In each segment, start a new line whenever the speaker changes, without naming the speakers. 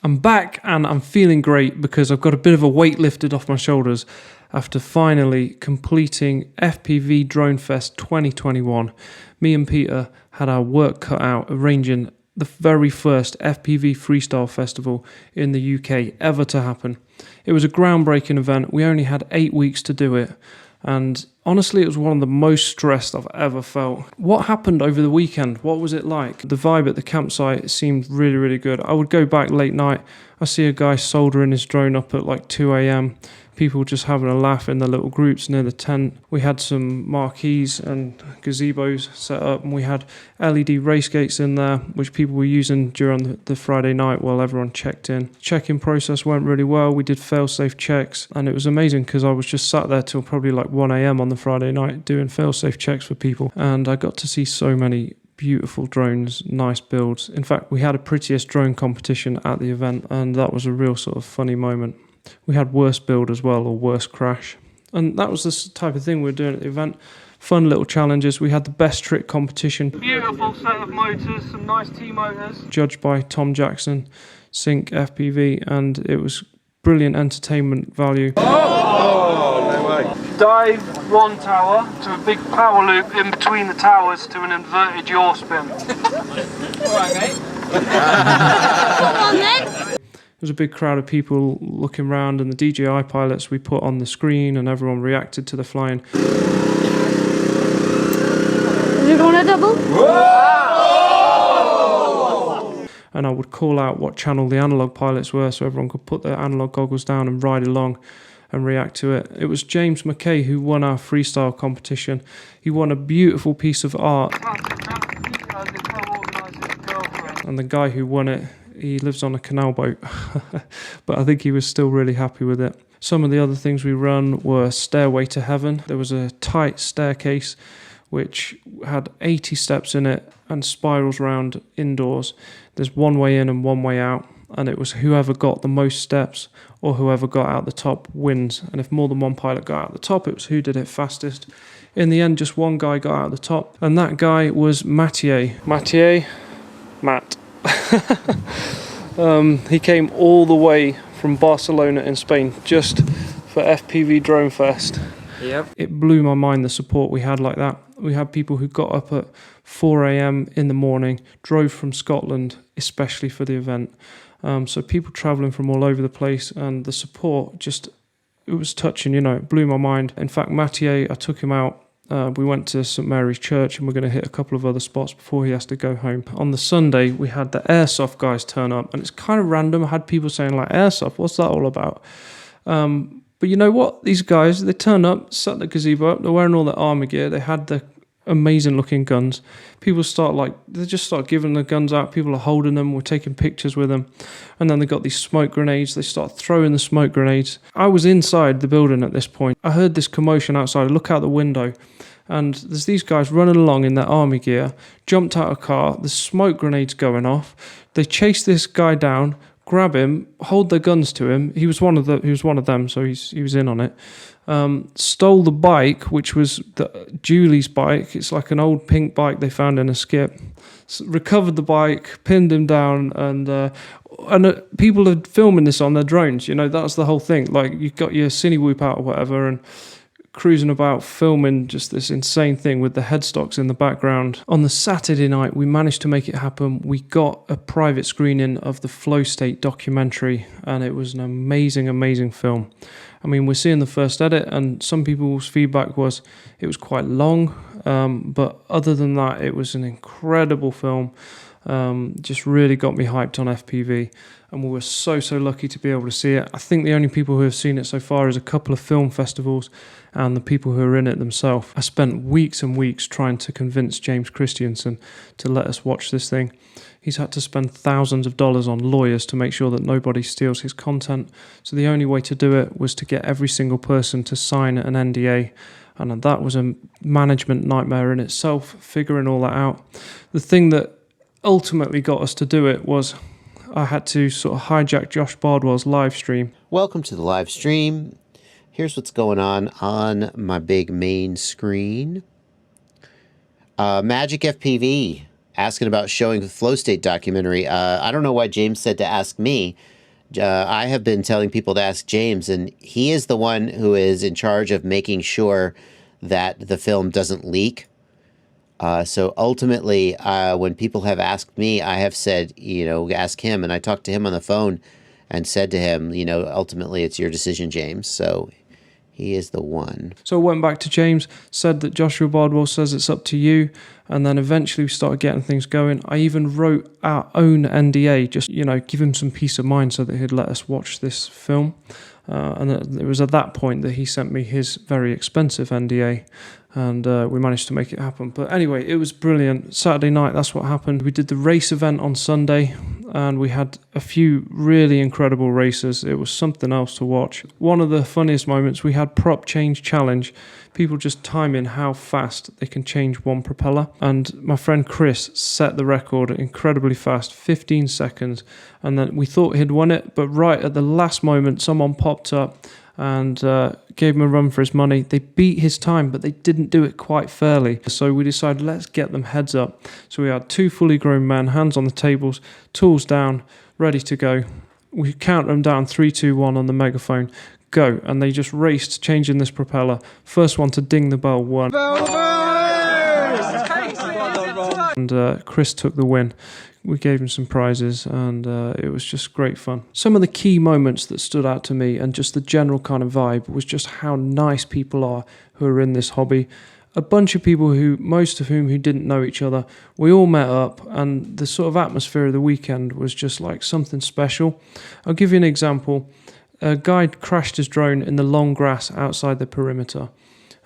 I'm back and I'm feeling great because I've got a bit of a weight lifted off my shoulders after finally completing FPV Drone Fest 2021. Me and Peter had our work cut out arranging the very first FPV Freestyle festival in the UK ever to happen. It was a groundbreaking event. We only had 8 weeks to do it. And honestly, it was one of the most stressed I've ever felt. What happened over the weekend? What was it like? The vibe at the campsite seemed really, really good. I would go back late night. I see a guy soldering his drone up at like 2 a.m. People just having a laugh in their little groups near the tent. We had some marquees and gazebos set up, and we had LED race gates in there, which people were using during the Friday night while everyone checked in. Check-in process went really well. We did fail-safe checks, and it was amazing because I was just sat there till probably like 1 a.m. on the Friday night doing fail-safe checks for people, and I got to see so many beautiful drones, nice builds. In fact, we had a prettiest drone competition at the event, and that was a real sort of funny moment. We had worst build as well, or worst crash. And that was the type of thing we were doing at the event. Fun little challenges. We had the best trick competition.
Beautiful set of motors, some nice T-motors.
Judged by Tom Jackson, Sync FPV, and it was brilliant entertainment value.
Oh, no way. Dive one tower to a big power loop in between the towers to an inverted yaw spin. Alright, mate. Come on then.
There was a big crowd of people looking around, and the DJI pilots we put on the screen, and everyone reacted to the flying.
Is it going to double?
Whoa! And I would call out what channel the analog pilots were so everyone could put their analog goggles down and ride along and react to it. It was James McKay who won our freestyle competition. He won a beautiful piece of art. And the guy who won it, he lives on a canal boat, but I think he was still really happy with it. Some of the other things we run were Stairway to Heaven. There was a tight staircase which had 80 steps in it and spirals round indoors. There's one way in and one way out, and it was whoever got the most steps or whoever got out the top wins. And if more than one pilot got out the top, it was who did it fastest. In the end, just one guy got out the top, and that guy was Matt. He came all the way from Barcelona in Spain just for FPV Drone Fest.
Yep.
It blew my mind, the support we had like that. We had people who got up at 4 a.m. in the morning, drove from Scotland especially for the event. So people travelling from all over the place, and the support just, it was touching, you know, it blew my mind. In fact, Mathieu, I took him out. We went to St Mary's Church, and we're going to hit a couple of other spots before he has to go home. On the Sunday, we had the airsoft guys turn up, and it's kind of random. I had people saying, like, airsoft, what's that all about? But you know what? These guys, they turned up, set the gazebo up, they're wearing all their army gear, they had the amazing looking guns. People they just start giving the guns out, people are holding them, we're taking pictures with them, and then they got these smoke grenades, they start throwing the smoke grenades. I was inside the building at this point. I heard this commotion outside, I look out the window, and there's these guys running along in their army gear, jumped out of a car, the smoke grenades going off, they chased this guy down, grab him, hold their guns to him. He was one of them, so he was in on it. Stole the bike, which was Julie's bike. It's like an old pink bike they found in a skip. Recovered the bike, pinned him down, and people are filming this on their drones. You know, that's the whole thing. Like, you've got your cine whoop out or whatever, and cruising about filming just this insane thing with the headstocks in the background. On the Saturday night, we managed to make it happen. We got a private screening of the Flow State documentary, and it was an amazing, amazing film. I mean, we're seeing the first edit, and some people's feedback was it was quite long, but other than that, it was an incredible film. Just really got me hyped on FPV, and we were so lucky to be able to see it. I think the only people who have seen it so far is a couple of film festivals and the people who are in it themselves. I spent weeks and weeks trying to convince James Christiansen to let us watch this thing. He's had to spend thousands of dollars on lawyers to make sure that nobody steals his content. So the only way to do it was to get every single person to sign an NDA. And that was a management nightmare in itself, figuring all that out. The thing that ultimately got us to do it was I had to sort of hijack Josh Bardwell's live stream.
Welcome to the live stream. Here's what's going on my big main screen. Magic FPV asking about showing the Flow State documentary. I don't know why James said to ask me. I have been telling people to ask James, and he is the one who is in charge of making sure that the film doesn't leak. So ultimately, when people have asked me, I have said, ask him. And I talked to him on the phone and said to him, ultimately it's your decision, James. So he is the one.
So I went back to James, said that Joshua Bardwell says it's up to you. And then eventually we started getting things going. I even wrote our own NDA, just, give him some peace of mind so that he'd let us watch this film. And it was at that point that he sent me his very expensive NDA. And we managed to make it happen. But anyway, it was brilliant. Saturday night, that's what happened. We did the race event on Sunday, and we had a few really incredible races. It was something else to watch. One of the funniest moments, we had prop change challenge. People just timing how fast they can change one propeller. And my friend Chris set the record incredibly fast, 15 seconds. And then we thought he'd won it, but right at the last moment, someone popped up and gave him a run for his money. They beat his time, but they didn't do it quite fairly. So we decided, let's get them heads up. So we had 2 fully grown men, hands on the tables, tools down, ready to go. We count them down, 3, 2, 1 on the megaphone. Go. And they just raced, changing this propeller. First one to ding the bell won. And Chris took the win. We gave him some prizes, and it was just great fun. Some of the key moments that stood out to me, and just the general kind of vibe, was just how nice people are who are in this hobby. A bunch of people most of whom didn't know each other. We all met up, and the sort of atmosphere of the weekend was just like something special. I'll give you an example. A guy crashed his drone in the long grass outside the perimeter.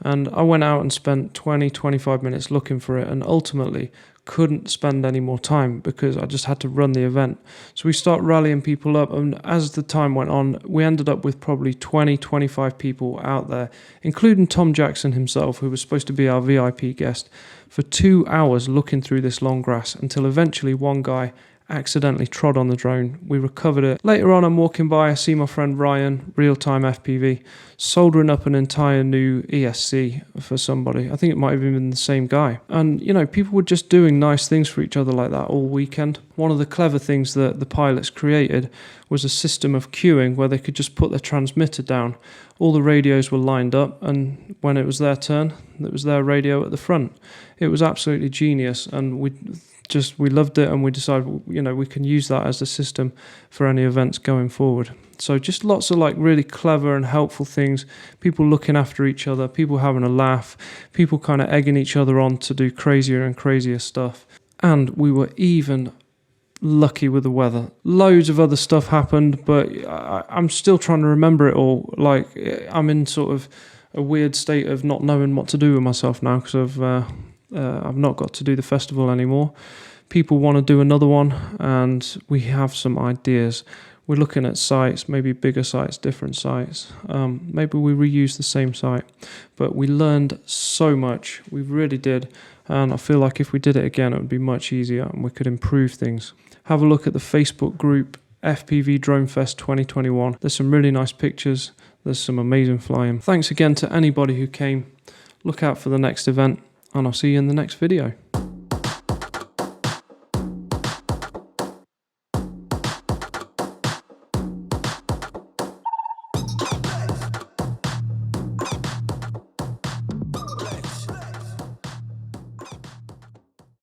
And I went out and spent 20, 25 minutes looking for it, and ultimately couldn't spend any more time because I just had to run the event. So we start rallying people up, and as the time went on, we ended up with probably 20, 25 people out there, including Tom Jackson himself, who was supposed to be our VIP guest, for 2 hours looking through this long grass until eventually one guy accidentally trod on the drone. We recovered it. Later on, I'm walking by, I see my friend Ryan, real-time FPV, soldering up an entire new ESC for somebody. I think it might have been the same guy. And, people were just doing nice things for each other like that all weekend. One of the clever things that the pilots created was a system of queuing where they could just put their transmitter down. All the radios were lined up, and when it was their turn, it was their radio at the front. It was absolutely genius, and we loved it, and we decided, we can use that as a system for any events going forward. So just lots of really clever and helpful things, people looking after each other, people having a laugh, people kind of egging each other on to do crazier and crazier stuff. And we were even lucky with the weather. Loads of other stuff happened, but I'm still trying to remember it all. I'm in sort of a weird state of not knowing what to do with myself now because I've not got to do the festival anymore. People want to do another one, and we have some ideas. We're looking at sites, maybe bigger sites, different sites. Maybe we reuse the same site. But we learned so much. We really did. And I feel like if we did it again, it would be much easier and we could improve things. Have a look at the Facebook group, FPV Drone Fest 2021. There's some really nice pictures. There's some amazing flying. Thanks again to anybody who came. Look out for the next event, and I'll see you in the next video.